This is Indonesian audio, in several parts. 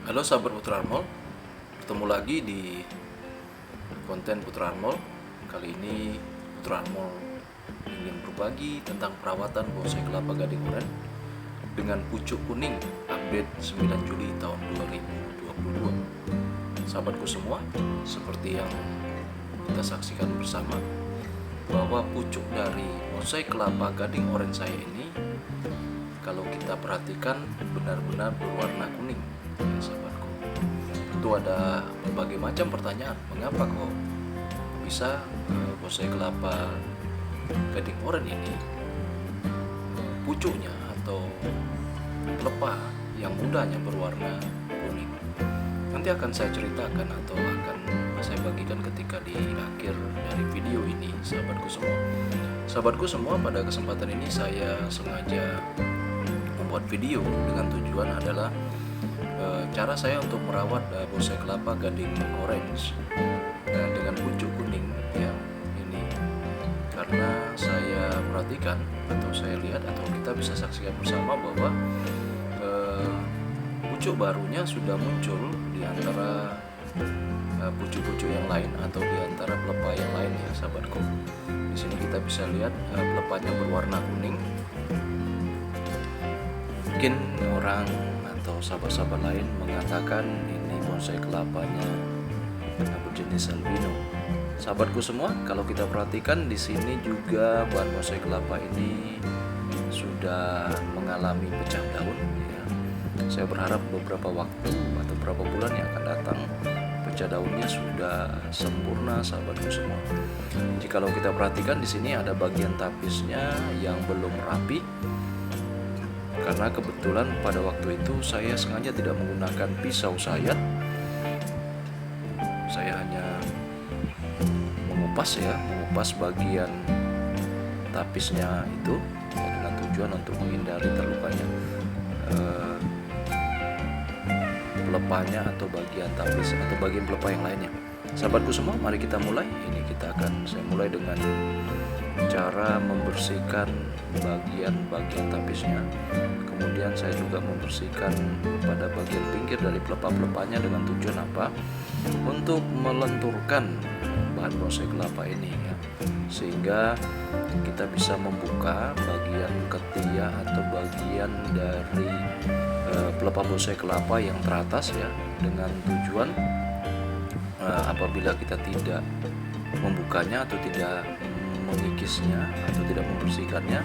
Halo sahabat Putra Armol, bertemu lagi di konten Putra Armol. Kali ini Putra Armol ingin berbagi tentang perawatan bonsai kelapa gading oren dengan pucuk kuning update 9 Juli tahun 2022. Sahabatku semua, seperti yang kita saksikan bersama, bahwa pucuk dari bonsai kelapa gading oren saya ini, kalau kita perhatikan, benar-benar berwarna kuning ya sahabatku. Tentu ada berbagai macam pertanyaan, mengapa kok bisa bonsai kelapa gading oren ini pucuknya atau pelepah yang mudanya berwarna kuning. Nanti akan saya ceritakan atau akan saya bagikan ketika di akhir dari video ini, sahabatku semua. Sahabatku semua, pada kesempatan ini saya sengaja membuat video dengan tujuan adalah cara saya untuk merawat bonsai kelapa gading orange dengan pucuk kuning ya ini, karena saya perhatikan atau saya lihat atau kita bisa saksikan bersama bahwa pucuk barunya sudah muncul di antara pucuk-pucuk yang lain atau di antara pelepah yang lain ya sahabatku. Di sini kita bisa lihat pelepahnya berwarna kuning. Mungkin orang atau sahabat-sahabat lain mengatakan ini bonsai kelapanya berjenis albino. Sahabatku semua, kalau kita perhatikan di sini juga bahan bonsai kelapa ini sudah mengalami pecah daun ya. Saya berharap beberapa waktu atau beberapa bulan yang akan datang pecah daunnya sudah sempurna sahabatku semua. Jikalau kita perhatikan di sini ada bagian tapisnya yang belum rapi, karena kebetulan pada waktu itu saya sengaja tidak menggunakan pisau sayat. Saya hanya mengupas bagian tapisnya itu ya, dengan tujuan untuk menghindari terlupanya pelepahnya atau bagian tapis atau bagian pelepah yang lainnya. Sahabatku semua, mari kita mulai. Saya mulai dengan cara membersihkan bagian-bagian tapisnya. Kemudian saya juga membersihkan pada bagian pinggir dari pelepah-pelepahnya dengan tujuan apa? Untuk melenturkan bahan bonsai kelapa ini ya, sehingga kita bisa membuka bagian ketiak atau bagian dari pelepah bonsai kelapa yang teratas ya, dengan tujuan apabila kita tidak membukanya atau tidak mengikisnya atau tidak membersihkannya,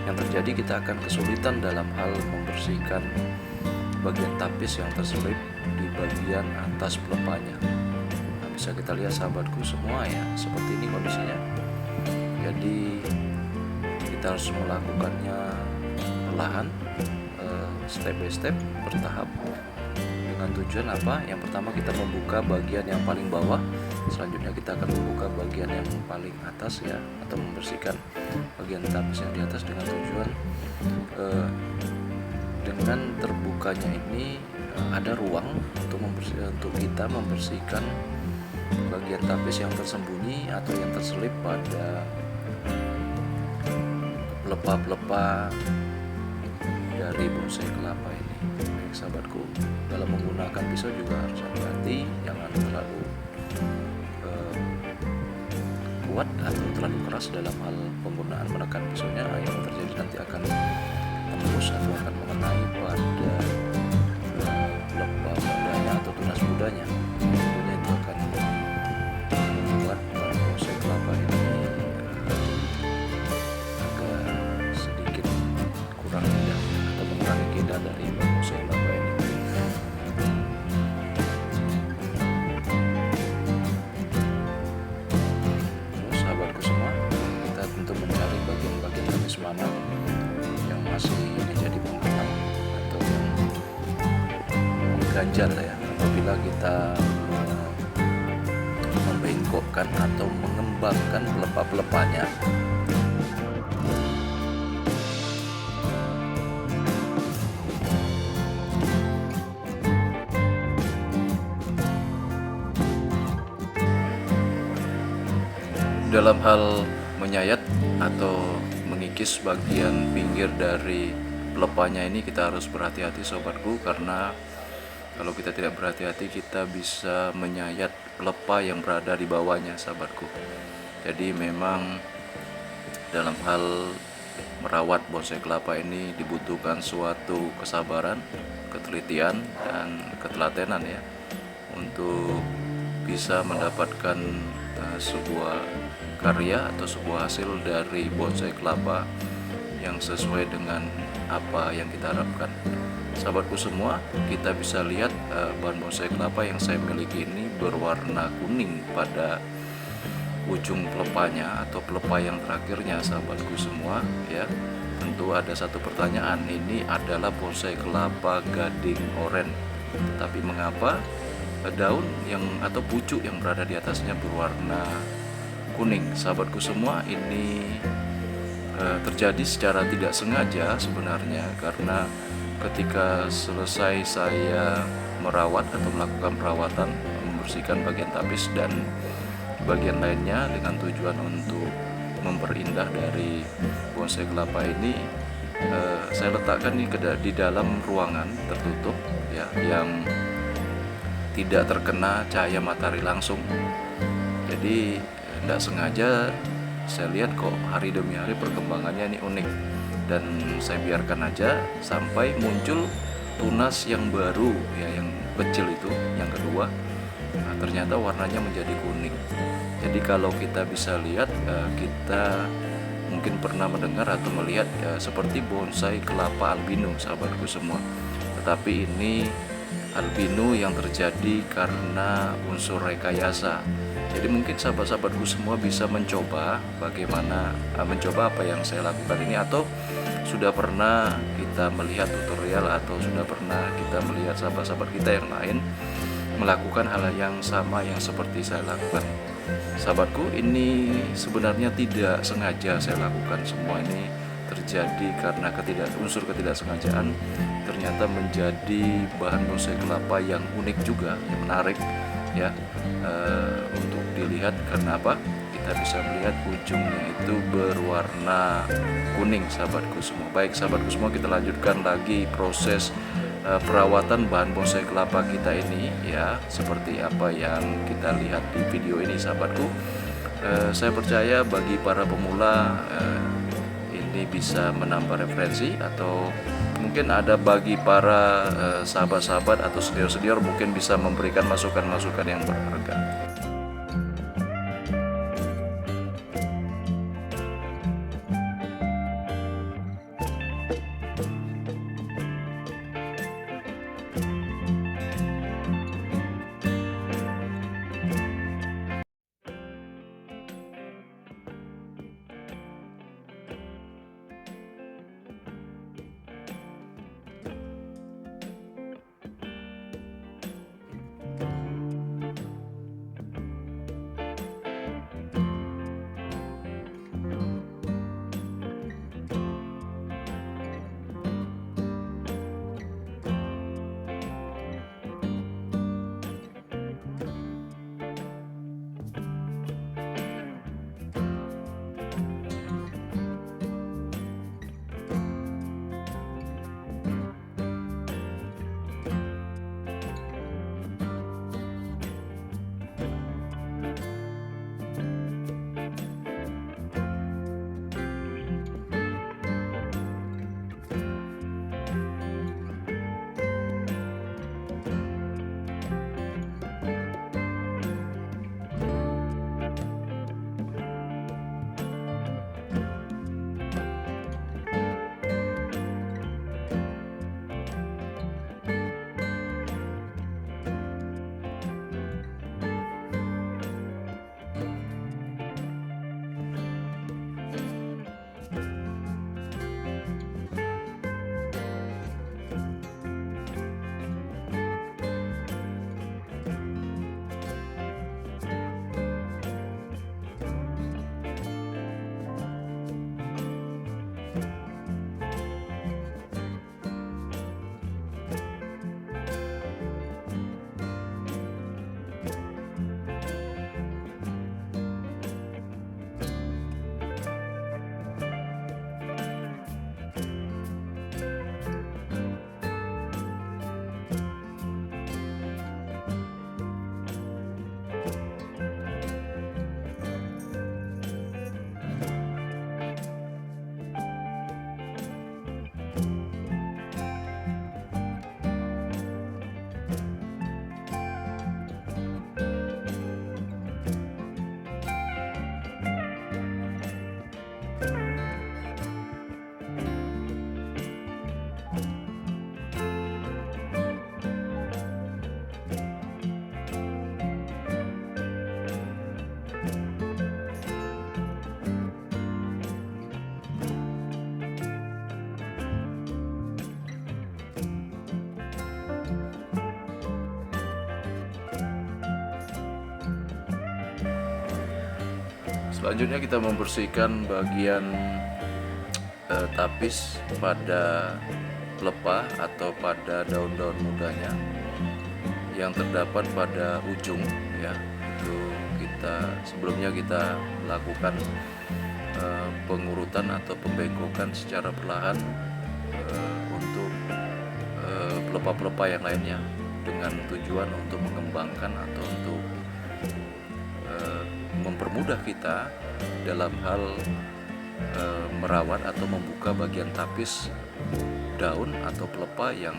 yang terjadi kita akan kesulitan dalam hal membersihkan bagian tapis yang terselip di bagian atas pelepahnya. Nah, bisa kita lihat sahabatku semua ya, seperti ini kondisinya. Jadi kita harus melakukannya perlahan, step by step, bertahap, dengan tujuan apa? Yang pertama kita membuka bagian yang paling bawah, selanjutnya kita akan membuka bagian yang paling atas ya, atau membersihkan bagian tapis yang di atas dengan tujuan dengan terbukanya ini ada ruang untuk kita membersihkan bagian tapis yang tersembunyi atau yang terselip pada pelepah-pelepah dari bonsai kelapa ini. Baik sahabatku, dalam menggunakan pisau juga harus hati-hati, jangan terlalu kuat atau terlalu keras dalam hal penggunaan menekan pisaunya, yang terjadi nanti akan tembus atau akan mengenai pada pelepah mudanya atau tunas mudanya. Tentunya itu akan membuat bonsai kelapa ini agak sedikit kurang indah atau mengurangi keindahan dari bonsai kelapa ini. Terus sahabatku semua, kita tentu mencari bagian-bagian tapis mana yang masih menjadi penghalang atau yang mengganjal ya, apabila kita membengkokkan atau mengembangkan pelepah-pelepahnya. Dalam hal menyayat atau mengikis bagian pinggir dari pelepahnya ini kita harus berhati-hati sobatku, karena Kalau kita tidak berhati-hati, kita bisa menyayat pelepah yang berada di bawahnya, sahabatku. Jadi memang dalam hal merawat bonsai kelapa ini dibutuhkan suatu kesabaran, ketelitian, dan ketelatenan ya, untuk bisa mendapatkan sebuah karya atau sebuah hasil dari bonsai kelapa yang sesuai dengan apa yang kita harapkan. Sahabatku semua, kita bisa lihat bahan bonsai kelapa yang saya miliki ini berwarna kuning pada ujung pelepahnya atau pelepah yang terakhirnya, sahabatku semua ya. Tentu ada satu pertanyaan, ini adalah bonsai kelapa gading oren, tapi mengapa daun yang atau pucuk yang berada di atasnya berwarna kuning? Sahabatku semua, ini terjadi secara tidak sengaja sebenarnya, karena ketika selesai saya merawat atau melakukan perawatan, membersihkan bagian tapis dan bagian lainnya dengan tujuan untuk memperindah dari bonsai kelapa ini, saya letakkan ini di dalam ruangan tertutup ya, yang tidak terkena cahaya matahari langsung. Jadi tidak sengaja saya lihat kok hari demi hari perkembangannya ini unik, dan saya biarkan aja sampai muncul tunas yang baru ya, yang kecil itu, yang kedua. Nah, ternyata warnanya menjadi kuning. Jadi kalau kita bisa lihat, kita mungkin pernah mendengar atau melihat seperti bonsai kelapa albino, sahabatku semua. Tetapi ini albino yang terjadi karena unsur rekayasa. Jadi mungkin sahabat-sahabatku semua bisa mencoba bagaimana mencoba apa yang saya lakukan ini, atau sudah pernah kita melihat tutorial, atau sudah pernah kita melihat sahabat-sahabat kita yang lain melakukan hal yang sama yang seperti saya lakukan. Sahabatku, ini sebenarnya tidak sengaja saya lakukan. Semua ini terjadi karena unsur ketidaksengajaan. Ternyata menjadi bahan bonsai kelapa yang unik juga, yang menarik ya, untuk dilihat. Karena apa? Kita bisa melihat ujungnya itu berwarna kuning, sahabatku semua. Baik sahabatku semua, kita lanjutkan lagi proses perawatan bahan bonsai kelapa kita ini ya, seperti apa yang kita lihat di video ini, sahabatku. Saya percaya bagi para pemula ini bisa menambah referensi, atau mungkin ada bagi para sahabat-sahabat atau senior-senior mungkin bisa memberikan masukan-masukan yang berharga. Selanjutnya kita membersihkan bagian tapis pada pelepah atau pada daun-daun mudanya yang terdapat pada ujung ya. Itu sebelumnya kita lakukan pengurutan atau pembengkokan secara perlahan untuk pelepah-pelepah yang lainnya dengan tujuan untuk mengembangkan atau untuk mempermudah kita dalam hal merawat atau membuka bagian tapis daun atau pelepah yang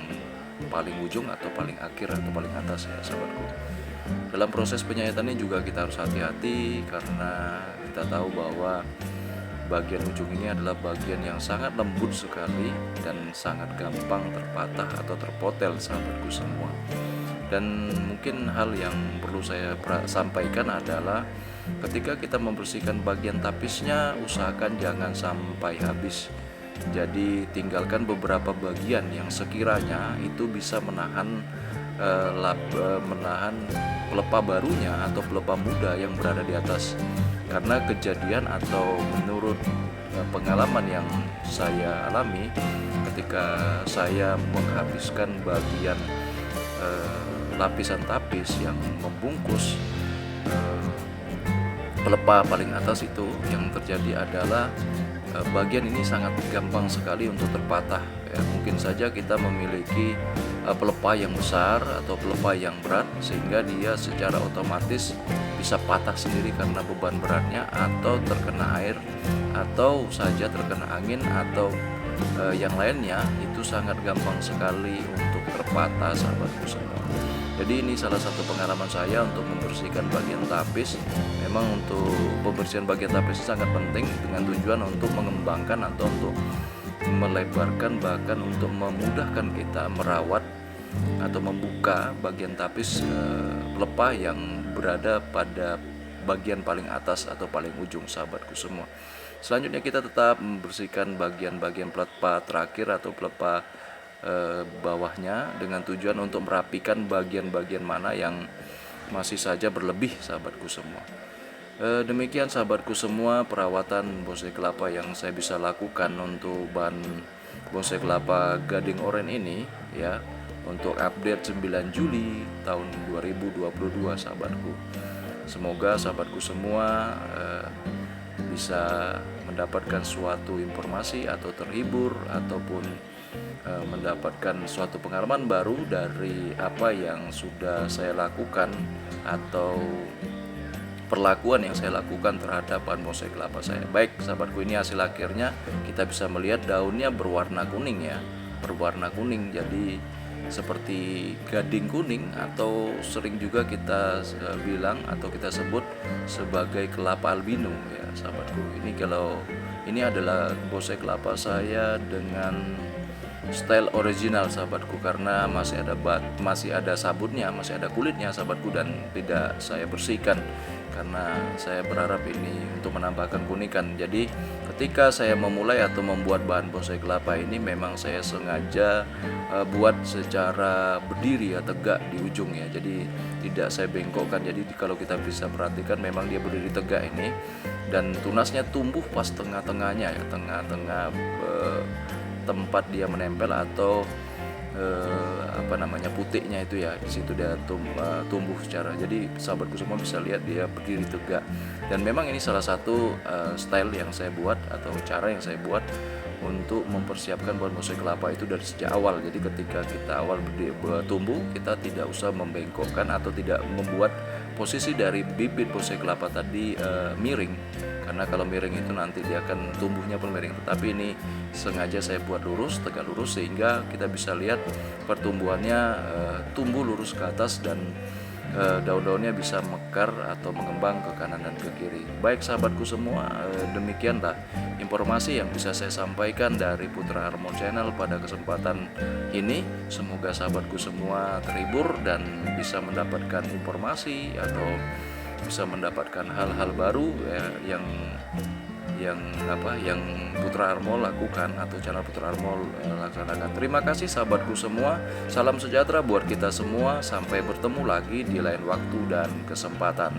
paling ujung atau paling akhir atau paling atas ya sahabatku. Dalam proses penyayatannya juga kita harus hati-hati karena kita tahu bahwa bagian ujung ini adalah bagian yang sangat lembut sekali dan sangat gampang terpatah atau terpotel sahabatku semua. Dan mungkin hal yang perlu saya sampaikan adalah ketika kita membersihkan bagian tapisnya, usahakan jangan sampai habis. Jadi tinggalkan beberapa bagian yang sekiranya itu bisa menahan pelepah barunya atau pelepah muda yang berada di atas. Karena kejadian atau menurut pengalaman yang saya alami ketika saya menghabiskan bagian lapisan tapis yang membungkus pelepah paling atas, itu yang terjadi adalah bagian ini sangat gampang sekali untuk terpatah ya. Mungkin saja kita memiliki pelepah yang besar atau pelepah yang berat sehingga dia secara otomatis bisa patah sendiri karena beban beratnya, atau terkena air, atau saja terkena angin, atau yang lainnya. Itu sangat gampang sekali untuk terpatah sahabatku semua. Jadi ini salah satu pengalaman saya untuk membersihkan bagian tapis. Memang untuk pembersihan bagian tapis sangat penting dengan tujuan untuk mengembangkan atau untuk melebarkan, bahkan untuk memudahkan kita merawat atau membuka bagian tapis pelepah yang berada pada bagian paling atas atau paling ujung sahabatku semua. Selanjutnya kita tetap membersihkan bagian-bagian pelepah terakhir atau pelepah bawahnya dengan tujuan untuk merapikan bagian-bagian mana yang masih saja berlebih sahabatku semua. Demikian sahabatku semua perawatan bonsai kelapa yang saya bisa lakukan untuk bahan bonsai kelapa Gading Oren ini ya, untuk update 9 Juli tahun 2022 sahabatku. Semoga sahabatku semua bisa mendapatkan suatu informasi atau terhibur ataupun mendapatkan suatu pengalaman baru dari apa yang sudah saya lakukan atau perlakuan yang saya lakukan terhadap bahan bonsai kelapa saya. Baik sahabatku, ini hasil akhirnya. Kita bisa melihat daunnya berwarna kuning ya, berwarna kuning, jadi seperti gading kuning, atau sering juga kita bilang atau kita sebut sebagai kelapa albino ya sahabatku. Ini adalah bonsai kelapa saya dengan style original sahabatku, karena masih ada sabutnya, masih ada kulitnya sahabatku, dan tidak saya bersihkan karena saya berharap ini untuk menambahkan keunikan. Jadi ketika saya memulai atau membuat bahan bonsai kelapa ini, memang saya sengaja buat secara berdiri ya, tegak di ujung ya, jadi tidak saya bengkokkan. Jadi kalau kita bisa perhatikan memang dia berdiri tegak ini, dan tunasnya tumbuh pas tengah-tengahnya ya, tengah-tengah tempat dia menempel atau putiknya itu ya, di situ dia tumbuh secara. Jadi sahabatku semua bisa lihat dia berdiri tegak, dan memang ini salah satu style yang saya buat atau cara yang saya buat untuk mempersiapkan pohon bonsai kelapa itu dari sejak awal. Jadi ketika kita awal tumbuh, kita tidak usah membengkokkan atau tidak membuat posisi dari bibit bonsai kelapa tadi miring, karena kalau miring itu nanti dia akan tumbuhnya pun miring. Tetapi ini sengaja saya buat lurus, tegak lurus, sehingga kita bisa lihat pertumbuhannya tumbuh lurus ke atas, dan daun-daunnya bisa mekar atau mengembang ke kanan dan ke kiri. Baik sahabatku semua, demikianlah informasi yang bisa saya sampaikan dari Putra Harmon Channel pada kesempatan ini. Semoga sahabatku semua terhibur dan bisa mendapatkan informasi atau bisa mendapatkan hal-hal baru yang Putra Harmon lakukan atau channel Putra Harmon laksanakan. Terima kasih sahabatku semua. Salam sejahtera buat kita semua. Sampai bertemu lagi di lain waktu dan kesempatan.